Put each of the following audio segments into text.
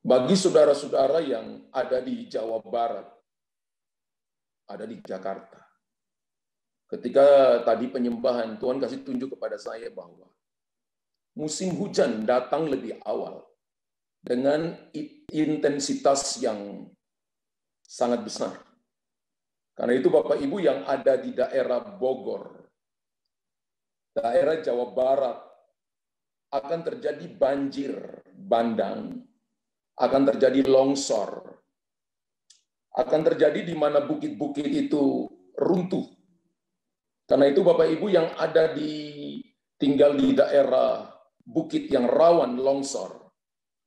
Bagi saudara-saudara yang ada di Jawa Barat, ada di Jakarta, ketika tadi penyembahan, Tuhan kasih tunjuk kepada saya bahwa musim hujan datang lebih awal dengan intensitas yang sangat besar. Karena itu Bapak Ibu yang ada di daerah Bogor, daerah Jawa Barat, akan terjadi banjir bandang, akan terjadi longsor, akan terjadi di mana bukit-bukit itu runtuh. Karena itu Bapak Ibu yang ada tinggal di daerah bukit yang rawan longsor,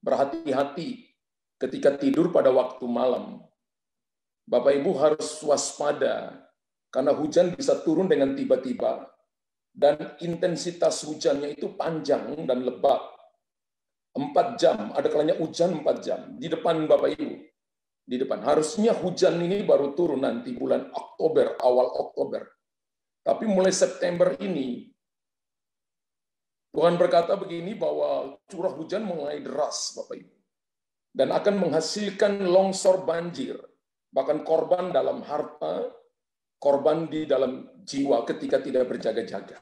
berhati-hati ketika tidur pada waktu malam. Bapak Ibu harus waspada karena hujan bisa turun dengan tiba-tiba dan intensitas hujannya itu panjang dan lebat. 4 jam, ada kalanya hujan 4 jam di depan Bapak Ibu. Di depan. Harusnya hujan ini baru turun nanti bulan Oktober, awal Oktober. Tapi mulai September ini, Tuhan berkata begini bahwa curah hujan mulai deras, Bapak Ibu. Dan akan menghasilkan longsor banjir. Bahkan korban dalam harta, korban di dalam jiwa ketika tidak berjaga-jaga.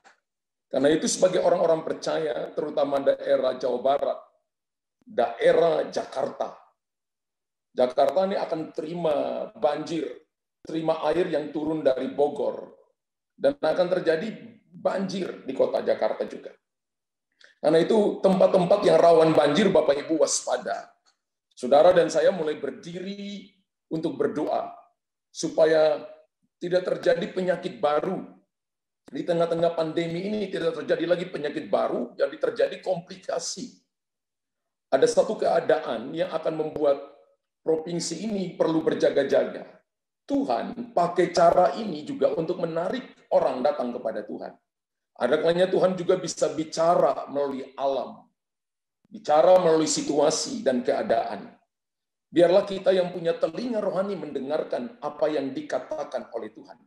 Karena itu sebagai orang-orang percaya, terutama daerah Jawa Barat, daerah Jakarta. Jakarta ini akan terima banjir, terima air yang turun dari Bogor. Dan akan terjadi banjir di kota Jakarta juga. Karena itu tempat-tempat yang rawan banjir, Bapak Ibu waspada. Saudara dan saya mulai berdiri untuk berdoa, supaya tidak terjadi penyakit baru. Di tengah-tengah pandemi ini tidak terjadi lagi penyakit baru, jadi terjadi komplikasi. Ada satu keadaan yang akan membuat provinsi ini perlu berjaga-jaga. Tuhan pakai cara ini juga untuk menarik orang datang kepada Tuhan. Ada kalanya Tuhan juga bisa bicara melalui alam, bicara melalui situasi dan keadaan. Biarlah kita yang punya telinga rohani mendengarkan apa yang dikatakan oleh Tuhan.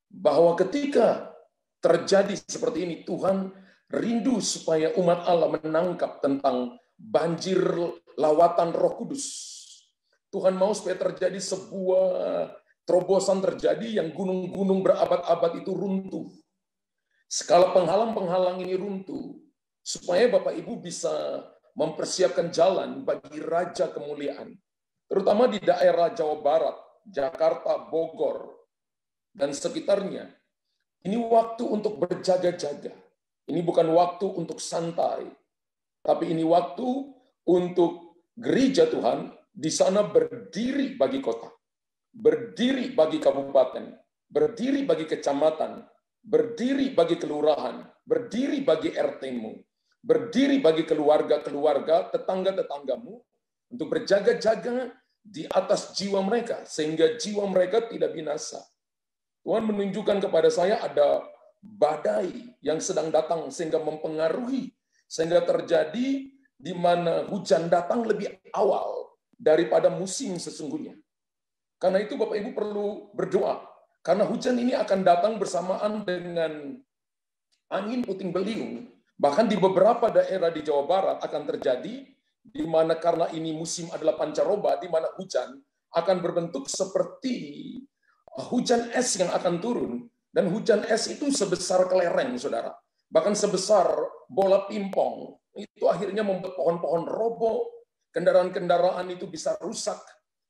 Bahwa ketika terjadi seperti ini, Tuhan rindu supaya umat Allah menangkap tentang banjir lawatan Roh Kudus. Tuhan mau supaya terjadi sebuah terobosan terjadi yang gunung-gunung berabad-abad itu runtuh. Skala penghalang-penghalang ini runtuh. Supaya Bapak Ibu bisa mempersiapkan jalan bagi Raja Kemuliaan. Terutama di daerah Jawa Barat, Jakarta, Bogor, dan sekitarnya. Ini waktu untuk berjaga-jaga. Ini bukan waktu untuk santai. Tapi ini waktu untuk gereja Tuhan di sana berdiri bagi kota, berdiri bagi kabupaten, berdiri bagi kecamatan, berdiri bagi kelurahan, berdiri bagi RT-mu, berdiri bagi keluarga-keluarga, tetangga-tetanggamu, untuk berjaga-jaga di atas jiwa mereka, sehingga jiwa mereka tidak binasa. Tuhan menunjukkan kepada saya ada badai yang sedang datang, sehingga mempengaruhi, sehingga terjadi di mana hujan datang lebih awal daripada musim sesungguhnya. Karena itu Bapak Ibu perlu berdoa, karena hujan ini akan datang bersamaan dengan angin puting beliung. Bahkan di beberapa daerah di Jawa Barat akan terjadi, di mana karena ini musim adalah pancaroba, di mana hujan akan berbentuk seperti hujan es yang akan turun. Dan hujan es itu sebesar kelereng, saudara. Bahkan sebesar bola pimpong. Itu akhirnya membuat pohon-pohon roboh, kendaraan-kendaraan itu bisa rusak,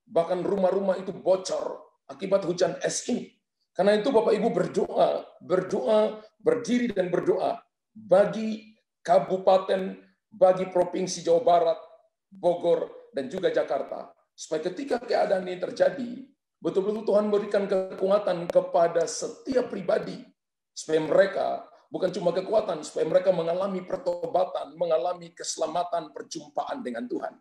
bahkan rumah-rumah itu bocor akibat hujan es ini. Karena itu Bapak Ibu berdoa, berdiri dan berdoa bagi kabupaten, bagi provinsi Jawa Barat, Bogor, dan juga Jakarta. Supaya ketika keadaan ini terjadi, betul-betul Tuhan berikan kekuatan kepada setiap pribadi, supaya mereka bukan cuma kekuatan, supaya mereka mengalami pertobatan, mengalami keselamatan, perjumpaan dengan Tuhan.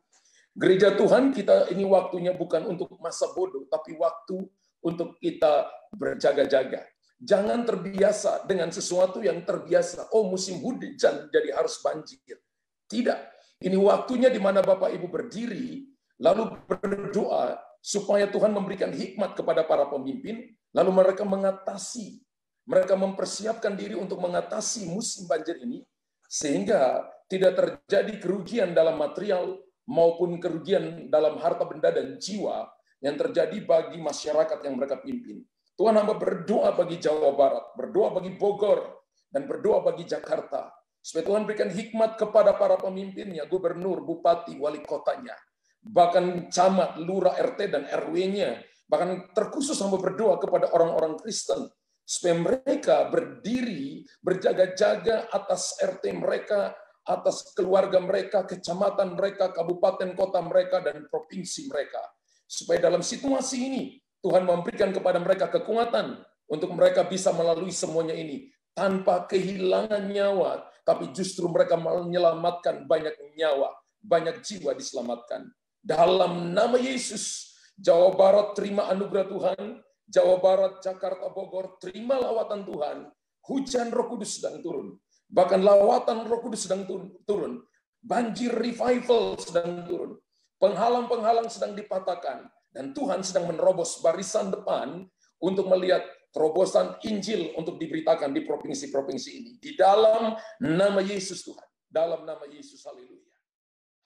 Gereja Tuhan kita ini waktunya bukan untuk masa bodoh, tapi waktu untuk kita berjaga-jaga. Jangan terbiasa dengan sesuatu yang terbiasa. Oh, musim hujan jadi harus banjir. Tidak. Ini waktunya di mana Bapak Ibu berdiri, lalu berdoa supaya Tuhan memberikan hikmat kepada para pemimpin, lalu mereka mengatasi, mereka mempersiapkan diri untuk mengatasi musim banjir ini, sehingga tidak terjadi kerugian dalam material maupun kerugian dalam harta benda dan jiwa yang terjadi bagi masyarakat yang mereka pimpin. Tuhan, hamba berdoa bagi Jawa Barat, berdoa bagi Bogor, dan berdoa bagi Jakarta. Supaya Tuhan berikan hikmat kepada para pemimpinnya, gubernur, bupati, wali kotanya, bahkan camat, lurah, RT, dan RW-nya. Bahkan terkhusus hamba berdoa kepada orang-orang Kristen, supaya mereka berdiri, berjaga-jaga atas RT mereka, atas keluarga mereka, kecamatan mereka, kabupaten kota mereka, dan provinsi mereka. Supaya dalam situasi ini, Tuhan memberikan kepada mereka kekuatan untuk mereka bisa melalui semuanya ini tanpa kehilangan nyawa, tapi justru mereka menyelamatkan banyak nyawa, banyak jiwa diselamatkan. Dalam nama Yesus, Jawa Barat terima anugerah Tuhan, Jawa Barat, Jakarta, Bogor, terima lawatan Tuhan. Hujan Roh Kudus sedang turun. Bahkan lawatan Roh Kudus sedang turun. Banjir revival sedang turun. Penghalang-penghalang sedang dipatahkan. Dan Tuhan sedang menerobos barisan depan untuk melihat terobosan Injil untuk diberitakan di provinsi-provinsi ini. Di dalam nama Yesus Tuhan. Dalam nama Yesus, haleluya.